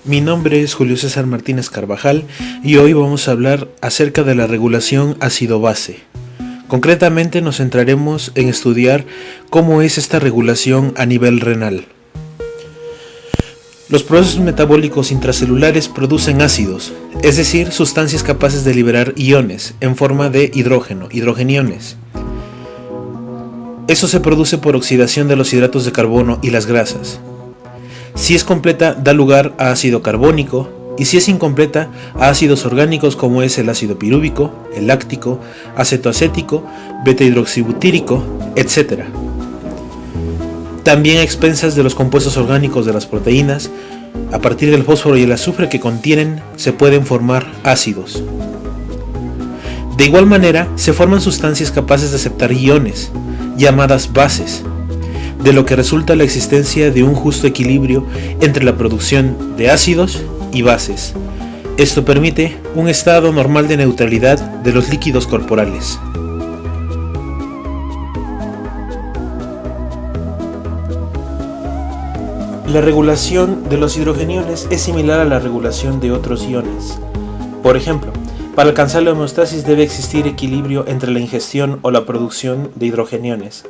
Mi nombre es Julio César Martínez Carvajal y hoy vamos a hablar acerca de la regulación ácido-base. Concretamente nos centraremos en estudiar cómo es esta regulación a nivel renal. Los procesos metabólicos intracelulares producen ácidos, es decir, sustancias capaces de liberar iones en forma de hidrógeno, hidrogeniones. Eso se produce por oxidación de los hidratos de carbono y las grasas. Si es completa, da lugar a ácido carbónico, y si es incompleta, a ácidos orgánicos como es el ácido pirúvico, el láctico, acetoacético, beta-hidroxibutírico, etc. También a expensas de los compuestos orgánicos de las proteínas, a partir del fósforo y el azufre que contienen, se pueden formar ácidos. De igual manera, se forman sustancias capaces de aceptar iones, llamadas bases, de lo que resulta la existencia de un justo equilibrio entre la producción de ácidos y bases. Esto permite un estado normal de neutralidad de los líquidos corporales. La regulación de los hidrogeniones es similar a la regulación de otros iones. Por ejemplo, para alcanzar la homeostasis debe existir equilibrio entre la ingestión o la producción de hidrogeniones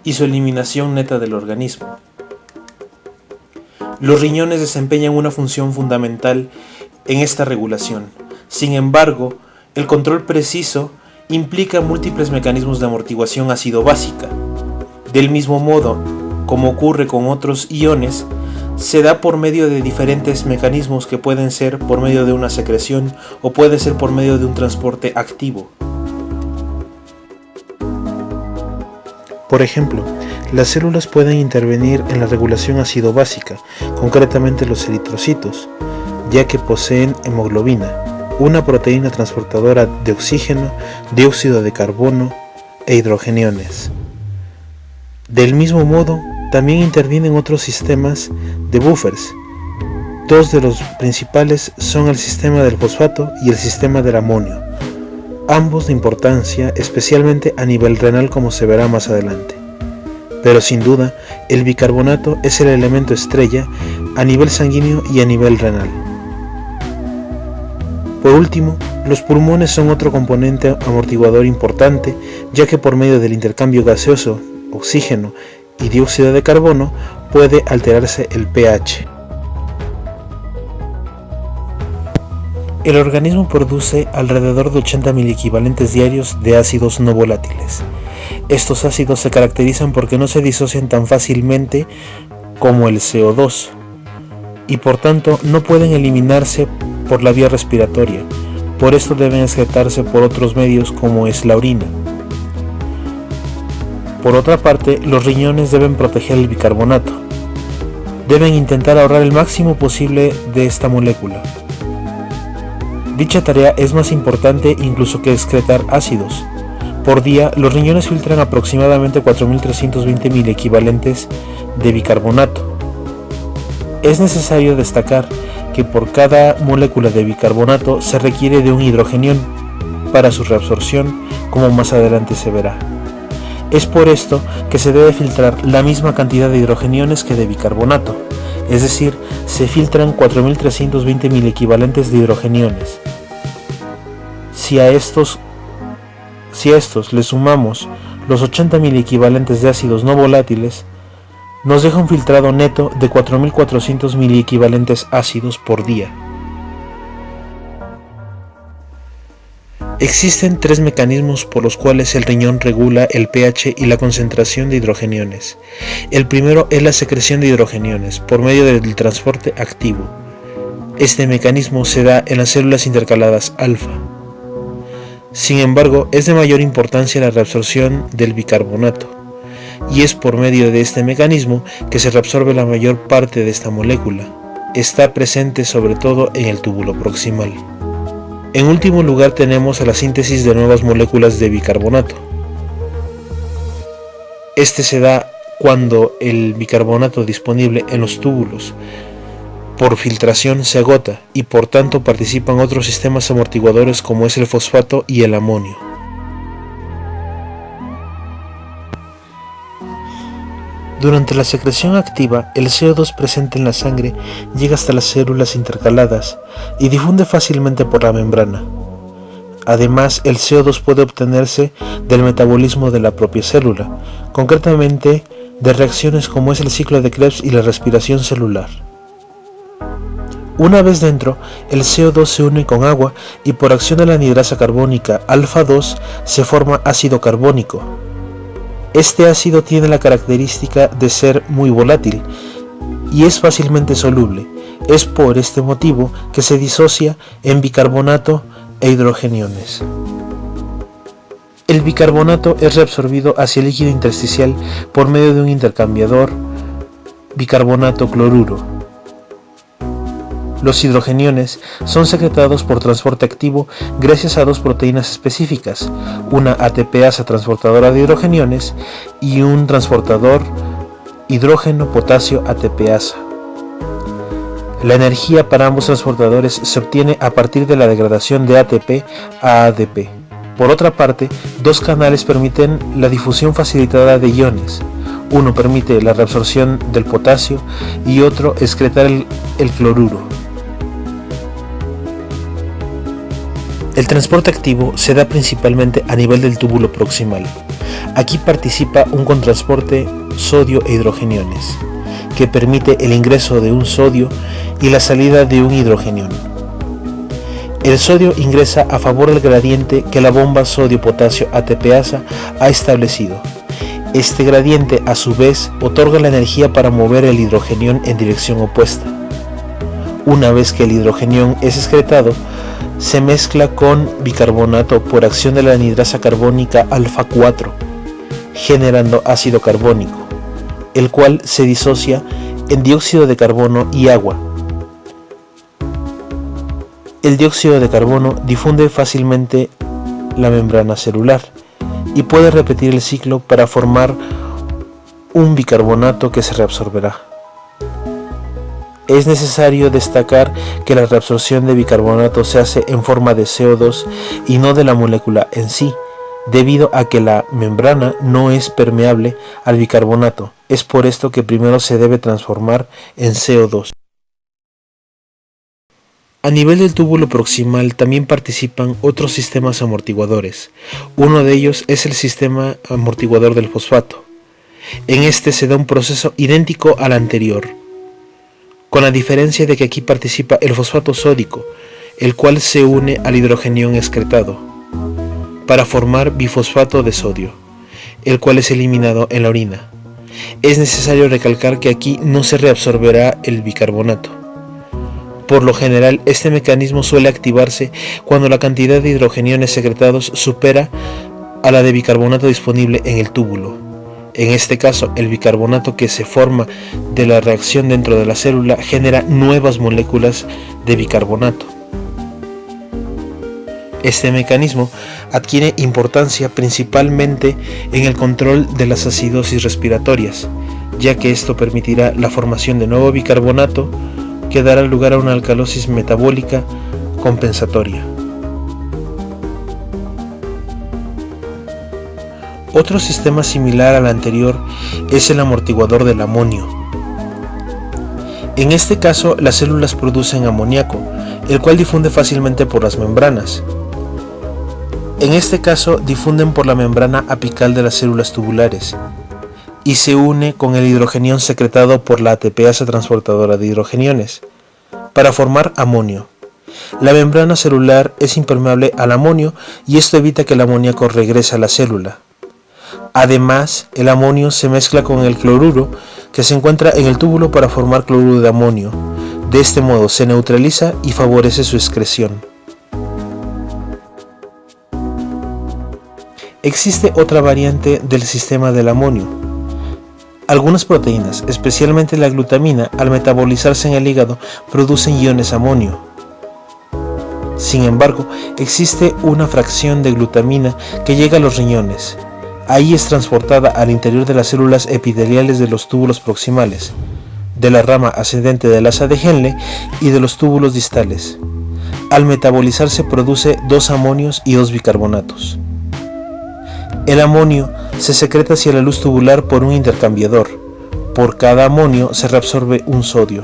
y su eliminación neta del organismo. Los riñones desempeñan una función fundamental en esta regulación. Sin embargo, el control preciso implica múltiples mecanismos de amortiguación ácido-básica. Del mismo modo, como ocurre con otros iones, se da por medio de diferentes mecanismos que pueden ser por medio de una secreción o puede ser por medio de un transporte activo. Por ejemplo, las células pueden intervenir en la regulación ácido-básica, concretamente los eritrocitos, ya que poseen hemoglobina, una proteína transportadora de oxígeno, dióxido de carbono e hidrogeniones. Del mismo modo, también intervienen otros sistemas de buffers. Dos de los principales son el sistema del fosfato y el sistema del amonio, ambos de importancia especialmente a nivel renal, como se verá más adelante. Pero sin duda, el bicarbonato es el elemento estrella a nivel sanguíneo y a nivel renal. Por último, los pulmones son otro componente amortiguador importante, ya que por medio del intercambio gaseoso, oxígeno y dióxido de carbono puede alterarse el pH. El organismo produce alrededor de 80 miliequivalentes diarios de ácidos no volátiles. Estos ácidos se caracterizan porque no se disocian tan fácilmente como el CO2 y por tanto no pueden eliminarse por la vía respiratoria. Por esto deben excretarse por otros medios como es la orina. Por otra parte, los riñones deben proteger el bicarbonato. Deben intentar ahorrar el máximo posible de esta molécula. Dicha tarea es más importante incluso que excretar ácidos. Por día, los riñones filtran aproximadamente 4.320 miliequivalentes de bicarbonato. Es necesario destacar que por cada molécula de bicarbonato se requiere de un hidrogenión para su reabsorción, como más adelante se verá. Es por esto que se debe filtrar la misma cantidad de hidrogeniones que de bicarbonato, es decir, se filtran 4.320 miliequivalentes de hidrogeniones. Si a estos le sumamos los 80 miliequivalentes de ácidos no volátiles, nos deja un filtrado neto de 4.400 miliequivalentes ácidos por día. Existen tres mecanismos por los cuales el riñón regula el pH y la concentración de hidrogeniones. El primero es la secreción de hidrogeniones por medio del transporte activo. Este mecanismo se da en las células intercaladas alfa. Sin embargo, es de mayor importancia la reabsorción del bicarbonato, y es por medio de este mecanismo que se reabsorbe la mayor parte de esta molécula. Está presente sobre todo en el túbulo proximal. En último lugar tenemos a la síntesis de nuevas moléculas de bicarbonato. Este se da cuando el bicarbonato disponible en los túbulos por filtración se agota y por tanto participan otros sistemas amortiguadores como es el fosfato y el amonio. Durante la secreción activa, el CO2 presente en la sangre llega hasta las células intercaladas y difunde fácilmente por la membrana. Además, el CO2 puede obtenerse del metabolismo de la propia célula, concretamente de reacciones como es el ciclo de Krebs y la respiración celular. Una vez dentro, el CO2 se une con agua y por acción de la anhidrasa carbónica alfa-2 se forma ácido carbónico. Este ácido tiene la característica de ser muy volátil y es fácilmente soluble. Es por este motivo que se disocia en bicarbonato e hidrogeniones. El bicarbonato es reabsorbido hacia el líquido intersticial por medio de un intercambiador bicarbonato-cloruro. Los hidrogeniones son secretados por transporte activo gracias a dos proteínas específicas, una ATPasa transportadora de hidrogeniones y un transportador hidrógeno-potasio ATPasa. La energía para ambos transportadores se obtiene a partir de la degradación de ATP a ADP. Por otra parte, dos canales permiten la difusión facilitada de iones. Uno permite la reabsorción del potasio y otro excretar el cloruro. El transporte activo se da principalmente a nivel del túbulo proximal. Aquí participa un contransporte sodio e hidrogeniones, que permite el ingreso de un sodio y la salida de un hidrogenión. El sodio ingresa a favor del gradiente que la bomba sodio-potasio ATPasa ha establecido. Este gradiente, a su vez, otorga la energía para mover el hidrogenión en dirección opuesta. Una vez que el hidrogenión es excretado, se mezcla con bicarbonato por acción de la anhidrasa carbónica alfa-4, generando ácido carbónico, el cual se disocia en dióxido de carbono y agua. El dióxido de carbono difunde fácilmente la membrana celular y puede repetir el ciclo para formar un bicarbonato que se reabsorberá. Es necesario destacar que la reabsorción de bicarbonato se hace en forma de CO2 y no de la molécula en sí, debido a que la membrana no es permeable al bicarbonato. Es por esto que primero se debe transformar en CO2. A nivel del túbulo proximal también participan otros sistemas amortiguadores. Uno de ellos es el sistema amortiguador del fosfato. En este se da un proceso idéntico al anterior, con la diferencia de que aquí participa el fosfato sódico, el cual se une al hidrogenión excretado, para formar bifosfato de sodio, el cual es eliminado en la orina. Es necesario recalcar que aquí no se reabsorberá el bicarbonato. Por lo general, este mecanismo suele activarse cuando la cantidad de hidrogeniones secretados supera a la de bicarbonato disponible en el túbulo. En este caso, el bicarbonato que se forma de la reacción dentro de la célula genera nuevas moléculas de bicarbonato. Este mecanismo adquiere importancia principalmente en el control de las acidosis respiratorias, ya que esto permitirá la formación de nuevo bicarbonato que dará lugar a una alcalosis metabólica compensatoria. Otro sistema similar al anterior es el amortiguador del amonio. En este caso, las células producen amoníaco, el cual difunde fácilmente por las membranas. En este caso, difunden por la membrana apical de las células tubulares y se une con el hidrogenión secretado por la ATPasa transportadora de hidrogeniones para formar amonio. La membrana celular es impermeable al amonio y esto evita que el amoníaco regrese a la célula. Además, el amonio se mezcla con el cloruro que se encuentra en el túbulo para formar cloruro de amonio. De este modo se neutraliza y favorece su excreción. Existe otra variante del sistema del amonio. Algunas proteínas, especialmente la glutamina, al metabolizarse en el hígado, producen iones amonio. Sin embargo, existe una fracción de glutamina que llega a los riñones. Ahí es transportada al interior de las células epiteliales de los túbulos proximales, de la rama ascendente del asa de Henle y de los túbulos distales. Al metabolizarse produce 2 amonios y 2 bicarbonatos. El amonio se secreta hacia la luz tubular por un intercambiador, por cada amonio se reabsorbe un sodio.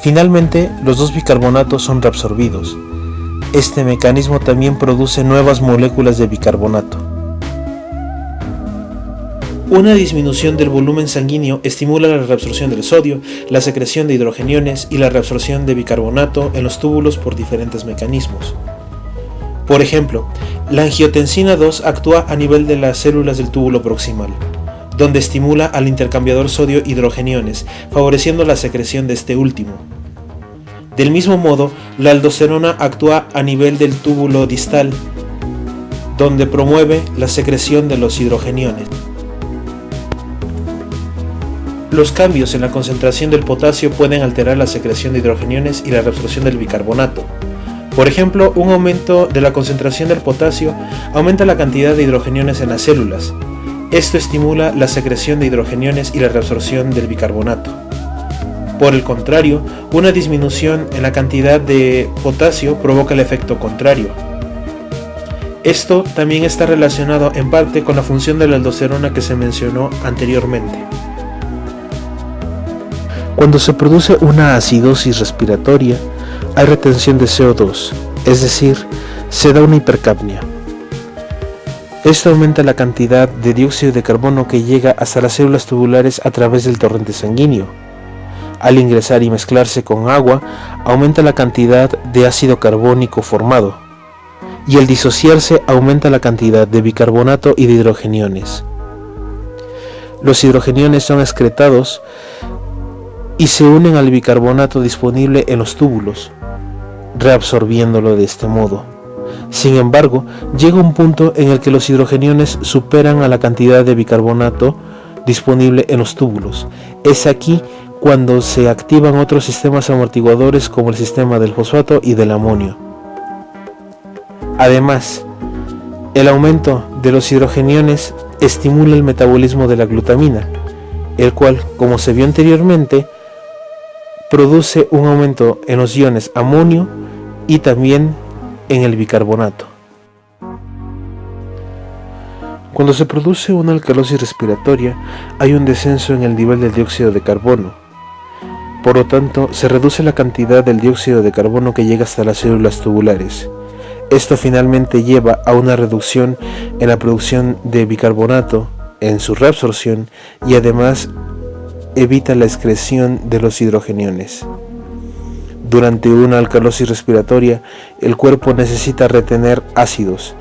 Finalmente, los dos bicarbonatos son reabsorbidos. Este mecanismo también produce nuevas moléculas de bicarbonato. Una disminución del volumen sanguíneo estimula la reabsorción del sodio, la secreción de hidrogeniones y la reabsorción de bicarbonato en los túbulos por diferentes mecanismos. Por ejemplo, la angiotensina 2 actúa a nivel de las células del túbulo proximal, donde estimula al intercambiador sodio-hidrogeniones, favoreciendo la secreción de este último. Del mismo modo, la aldosterona actúa a nivel del túbulo distal, donde promueve la secreción de los hidrogeniones. Los cambios en la concentración del potasio pueden alterar la secreción de hidrogeniones y la reabsorción del bicarbonato. Por ejemplo, un aumento de la concentración del potasio aumenta la cantidad de hidrogeniones en las células. Esto estimula la secreción de hidrogeniones y la reabsorción del bicarbonato. Por el contrario, una disminución en la cantidad de potasio provoca el efecto contrario. Esto también está relacionado en parte con la función de la aldosterona que se mencionó anteriormente. Cuando se produce una acidosis respiratoria, hay retención de CO2, es decir, se da una hipercapnia. Esto aumenta la cantidad de dióxido de carbono que llega hasta las células tubulares a través del torrente sanguíneo. Al ingresar y mezclarse con agua, aumenta la cantidad de ácido carbónico formado, y al disociarse aumenta la cantidad de bicarbonato y de hidrogeniones. Los hidrogeniones son excretados y se unen al bicarbonato disponible en los túbulos, reabsorbiéndolo de este modo. Sin embargo, llega un punto en el que los hidrogeniones superan a la cantidad de bicarbonato disponible en los túbulos. Es aquí cuando se activan otros sistemas amortiguadores como el sistema del fosfato y del amonio. Además, el aumento de los hidrogeniones estimula el metabolismo de la glutamina, el cual, como se vio anteriormente, produce un aumento en los iones amonio y también en el bicarbonato. Cuando se produce una alcalosis respiratoria, hay un descenso en el nivel de dióxido de carbono. Por lo tanto, se reduce la cantidad del dióxido de carbono que llega hasta las células tubulares. Esto finalmente lleva a una reducción en la producción de bicarbonato, en su reabsorción, y además evita la excreción de los hidrogeniones. Durante una alcalosis respiratoria, el cuerpo necesita retener ácidos.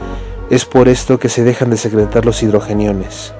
Es por esto que se dejan de secretar los hidrogeniones.